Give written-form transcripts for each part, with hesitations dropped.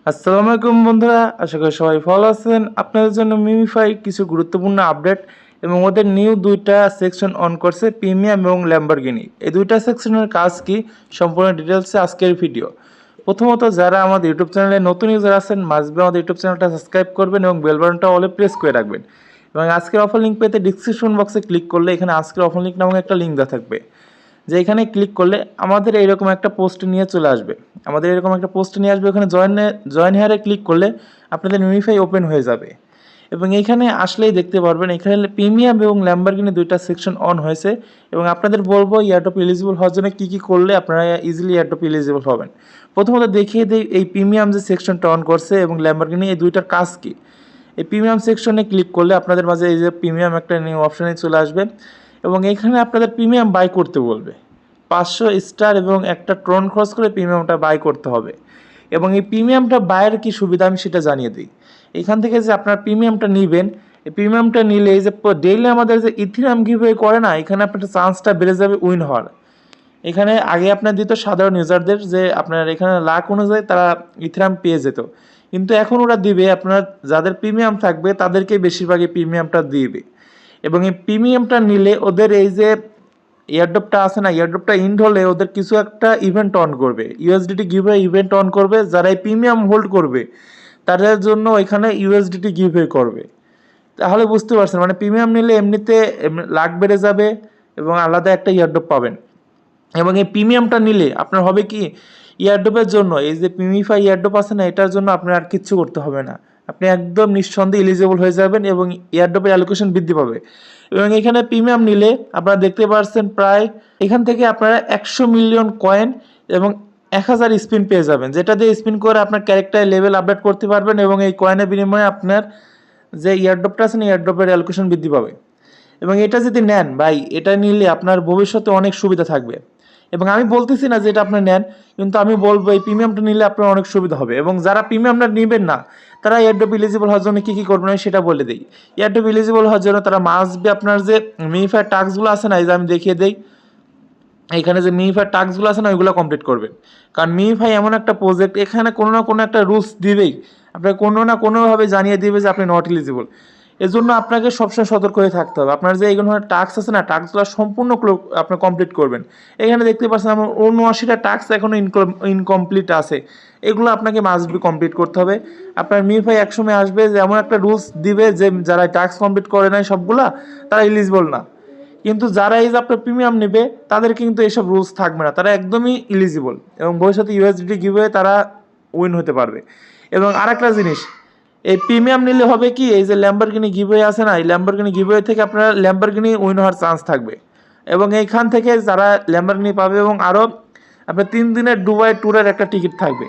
আসসালামু আলাইকুম বন্ধুরা, আশা করি সবাই ভালো আছেন। আপনাদের জন্য মিমিফাই কিছু গুরুত্বপূর্ণ আপডেট এবং ওদের নিউ দুইটা সেকশন অন করছে, প্রিমিয়াম এবং ল্যাম্বরগিনি। এই দুইটা সেকশনের কাজ কি সম্পূর্ণ ডিটেলসে আজকের ভিডিও। প্রথমত যারা আমাদের ইউটিউব চ্যানেলে নতুন ইউজার আছেন, মাস্ট আমাদের ইউটিউব চ্যানেলটা সাবস্ক্রাইব করবেন এবং বেল বাটনটা অলে প্রেস করে রাখবেন। এবং আজকের অফার লিঙ্ক পেতে ডিসক্রিপশন বক্সে ক্লিক করলে এখানে আজকের অফার লিঙ্ক নামক একটা লিঙ্ক দেওয়া থাকবে, যে এখানে ক্লিক করলে আমাদের এইরকম একটা পোস্ট নিয়ে চলে আসবে। আমাদের এরকম একটা পোস্ট নিয়ে আসবে, ওখানে জয়েন হেয়ারে ক্লিক করলে আপনাদের মিমিফাই ওপেন হয়ে যাবে। এবং এইখানে আসলেই দেখতে পারবেন এখানে প্রিমিয়াম এবং ল্যাম্বরগিনি দুইটা সেকশন অন হয়েছে। এবং আপনাদের বলবো এয়ারড্রপ এলিজিবল হওয়ার জন্য কী কী করলে আপনারা ইজিলি এয়ারড্রপ এলিজিবল হবেন। প্রথমত দেখিয়ে দিই এই প্রিমিয়াম যে সেকশনটা অন করছে এবং ল্যাম্বরগিনি, এই দুইটার কাজ কী। এই প্রিমিয়াম সেকশনে ক্লিক করলে আপনাদের মাঝে এই যে প্রিমিয়াম একটা নিউ অপশানে চলে আসবে এবং এখানে আপনাদের প্রিমিয়াম বাই করতে বলবে। 500 স্টার এবং একটা ট্রন খরচ করে প্রিমিয়ামটা বাই করতে হবে। এবং এই প্রিমিয়ামটা বাইয়ের কী সুবিধা আমি সেটা জানিয়ে দিই। এখান থেকে যে আপনার প্রিমিয়ামটা নেবেন, এই প্রিমিয়ামটা নিলে এই যে ডেইলি আমাদের যে ইথিরাম গিভওয়ে করে না, এখানে আপনার চান্সটা বেড়ে যাবে উইন হওয়ার। এখানে আগে আপনার দিত সাধারণ ইউজারদের, যে আপনার এখানে লাখ অনুযায়ী তারা ইথিরাম পেয়ে যেত, কিন্তু এখন ওরা দিবে আপনার যাদের প্রিমিয়াম থাকবে তাদেরকে বেশিরভাগই প্রিমিয়ামটা দিবে। এবং এই প্রিমিয়ামটা নিলে ওদের এই যে এয়ারড্রপটা আছে না, এয়ারড্রপটা ইন্ড হলে ওদের কিছু একটা ইভেন্ট অন করবে, ইউএসডিটি গিভওয়ে ইভেন্ট অন করবে। যারা এই প্রিমিয়াম হোল্ড করবে তাদের জন্য এখানে ইউএসডিটি গিভওয়ে করবে। তাহলে বুঝতে পারছেন, মানে প্রিমিয়াম নিলে এমনিতে লাখ বেড়ে যাবে এবং আলাদা একটা এয়ারড্রপ পাবেন। এবং এই প্রিমিয়ামটা নিলে আপনার হবে কি, এয়ারড্রপের জন্য এই যে প্রিমিফাই এয়ারড্রপ আছে না, এটার জন্য আপনার আর কিচ্ছু করতে হবে না। আপনি একদম নিঃসন্দেহে এলিজিবল হয়ে যাবেন এবং এয়ারড্রপের অ্যালোকেশন বৃদ্ধি পাবে। এবং এখানে প্রিমিয়াম নিলে আপনারা দেখতে পাচ্ছেন প্রায় এখান থেকে আপনারা 100 মিলিয়ন কয়েন এবং 1000 স্পিন পেয়ে যাবেন, যেটা দিয়ে স্পিন করে আপনার ক্যারেক্টার লেভেল আপডেট করতে পারবেন এবং এই কয়েনের বিনিময়ে আপনার যে এয়ারড্রপটা আছে না, এয়ারড্রপের অ্যালোকেশন বৃদ্ধি পাবে। এবং এটা যদি নেন ভাই, এটা নিলে আপনার ভবিষ্যতে অনেক সুবিধা থাকবে। এবং আমি বলতেছি না যে এটা আপনি নেন, কিন্তু আমি বলবো এই প্রিমিয়ামটা নিলে আপনার অনেক সুবিধা হবে। এবং যারা প্রিমিয়ামটা নেবেন না তারা এয়ারড্রপ এলিজিবল হওয়ার জন্য কী কী করবেন আমি সেটা বলে দিই। এয়ারড্রপ এলিজিবল হওয়ার জন্য তারা মাস্ট বি আপনার যে মিনিফাই টাস্কগুলো আছে না, এই যে আমি দেখিয়ে দিই, এখানে যে মিনিফাই টাস্কগুলো আছে না ওইগুলো কমপ্লিট করবেন। কারণ মিনিফাই এমন একটা প্রজেক্ট, এখানে কোনো না কোনো একটা রুলস দিবেই, আপনাকে কোনো না কোনোভাবে জানিয়ে দিবে যে আপনি নট এলিজিবল। এজন্য আপনাকে সবসময় সতর্ক হয়ে থাকতে হবে। আপনার যে এইগুলো টাস্ক আছে না, টাস্কগুলো সম্পূর্ণ আপনি কমপ্লিট করবেন। এখানে দেখতে পাচ্ছেন আমার 79টা টাস্ক এখনও ইনকমপ্লিট আছে, এগুলো আপনাকে মাস্ট বি কমপ্লিট করতে হবে। আপনার মিনিফাই একসময় আসবে যে এমন একটা রুলস দিবে যে যারা টাস্ক কমপ্লিট করে নাই সবগুলা, তারা এলিজিবল না। কিন্তু যারা এই যে আপনার প্রিমিয়াম নেবে তাদের কিন্তু এইসব রুলস থাকবে না, তারা একদমই ইলিজিবল এবং ভবিষ্যতে ইউএসডিটি গিভওয়ে তারা উইন হতে পারবে। এবং আরেকটা জিনিস, এই প্রিমিয়াম নিলে হবে কি, এই যে ল্যাম্বরগিনি গিভওয়ে আছে না, এই ল্যাম্বরগিনি গিভওয়ে থেকে আপনার ল্যাম্বরগিনি উইন হওয়ার চান্স থাকবে। এবং এইখান থেকে যারা ল্যাম্বরগিনি পাবে এবং আরও আপনার 3 দিনের দুবাই ট্যুরের একটা টিকিট থাকবে।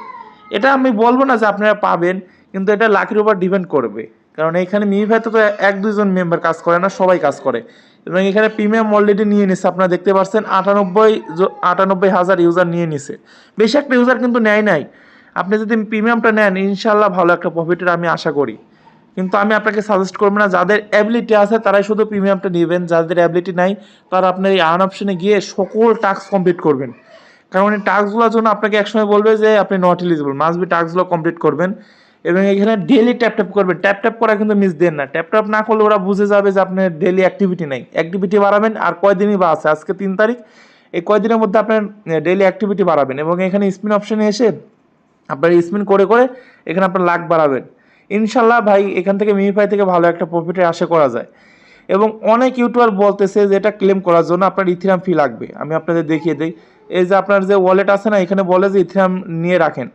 এটা আমি বলবো না যে আপনারা পাবেন, কিন্তু এটা লাখের উপর ডিপেন্ড করবে। কারণ এইখানে মিনিফাইতে তো 1-2 জন মেম্বার কাজ করে না, সবাই কাজ করে। এবং এখানে প্রিমিয়াম অলরেডি নিয়ে নিচ্ছে, আপনারা দেখতে পাচ্ছেন 98,000 ইউজার নিয়ে নিছে। বেশি একটা ইউজার কিন্তু নেয় নাই। আপনি যদি প্রিমিয়ামটা নেন ইনশাল্লাহ ভালো একটা প্রফিটের আমি আশা করি। কিন্তু আমি আপনাকে সাজেস্ট করবো না, যাদের অ্যাবিলিটি আছে তারাই শুধু প্রিমিয়ামটা নেবেন, যাদের অ্যাবিলিটি নাই তারা আপনার এই আর্ন অপশনে গিয়ে সকল টাস্ক কমপ্লিট করবেন। কারণ এই টাস্কগুলোর জন্য আপনাকে একসময় বলবে যে আপনি নট এলিজিবল, মাস্ট বি টাস্কগুলো কমপ্লিট করবেন। এবং এখানে ডেলি ট্যাপ করবেন, ট্যাপ করা কিন্তু মিস দেন না। ট্যাপ না করলে ওরা বুঝে যাবে যে আপনার ডেলি অ্যাক্টিভিটি নাই। অ্যাক্টিভিটি বাড়াবেন, আর কয়দিনই বা আছে, আজকে 3 তারিখ, এই কয়দিনের মধ্যে আপনার ডেলি অ্যাক্টিভিটি বাড়াবেন এবং এখানে স্পিন অপশনে এসে আপনার স্পিন করে এখানে আপনার লাখ বাড়াবেন। ইনশাল্লাহ ভাই এখান থেকে মিমিফাই থেকে ভালো একটা প্রফিটের আশা করা যায়। এবং অনেক ইউটিউবার বলতেছে যে এটা ক্লেম করার জন্য আপনার ইথিরাম ফি লাগবে। আমি আপনাদের দেখিয়ে দিই, এই যে আপনার যে ওয়ালেট আছে না, এখানে বলে যে ইথিরাম নিয়ে রাখেন।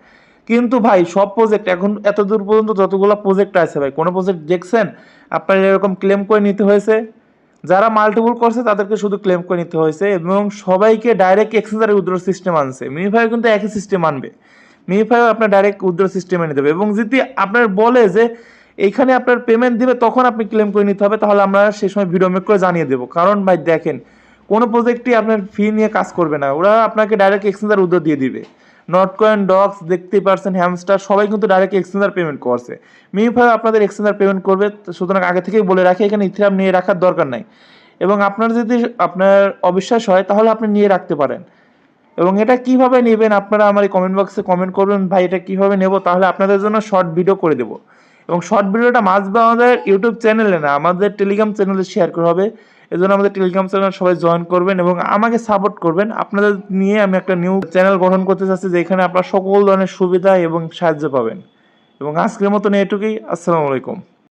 কিন্তু ভাই সব প্রজেক্ট এখন এত দূর পর্যন্ত যতগুলো প্রজেক্ট আছে ভাই, কোনো প্রজেক্ট দেখছেন আপনার এরকম ক্লেম করে নিতে হয়েছে? যারা মাল্টিপল করছে তাদেরকে শুধু ক্লেম করে নিতে হয়েছে এবং সবাইকে ডাইরেক্ট এক্সচেঞ্জারে উইথড্র সিস্টেম আনছে। মিমিফাই কিন্তু একই সিস্টেম আনবে, মিমিফাইও আপনার ডাইরেক্ট উইথড্র সিস্টেম এনে দেবে। এবং যদি আপনার বলে যে এইখানে আপনার পেমেন্ট দিবে তখন আপনি ক্লেম করে নিতে হবে, তাহলে আমরা সেই সময় ভিডিও মেক করে জানিয়ে দেবো। কারণ ভাই দেখেন, কোনো প্রজেক্টই আপনার ফি নিয়ে কাজ করবে না, ওরা আপনাকে ডাইরেক্ট এক্সচেঞ্জার উইথড্র দিয়ে দিবে। নট কয়েন, ডক্স, দেখতেই পারছেন, হ্যামস্টার সবাই কিন্তু ডাইরেক্ট এক্সচেঞ্জার পেমেন্ট করছে। মিমিফাই আপনাদের এক্সচেঞ্জার পেমেন্ট করবে, সুতরাং আগে থেকেই বলে রাখি এখানে ইথিরাম নিয়ে রাখার দরকার নাই। এবং আপনার যদি আপনার অবিশ্বাস হয় তাহলে আপনি নিয়ে রাখতে পারেন। এবং এটা কিভাবে নেবেন আপনারা আমার এই কমেন্ট বক্সে কমেন্ট করবেন ভাই এটা কিভাবে নেব, তাহলে আপনাদের জন্য শর্ট ভিডিও করে দেবো। এবং শর্ট ভিডিওটা মাস্ট বি আমাদের ইউটিউব চ্যানেলে না, আমাদের টেলিগ্রাম চ্যানেলে শেয়ার করা হবে। এজন্য আমাদের টেলিগ্রাম চ্যানেল সবাই জয়েন করবেন এবং আমাকে সাপোর্ট করবেন। আপনাদের নিয়ে আমি একটা নিউ চ্যানেল গঠন করতে চাচ্ছি, যেখানে আপনারা সকল ধরনের সুবিধা এবং সাহায্য পাবেন। এবং আজকের মতন এটুকুই। আসসালামু আলাইকুম।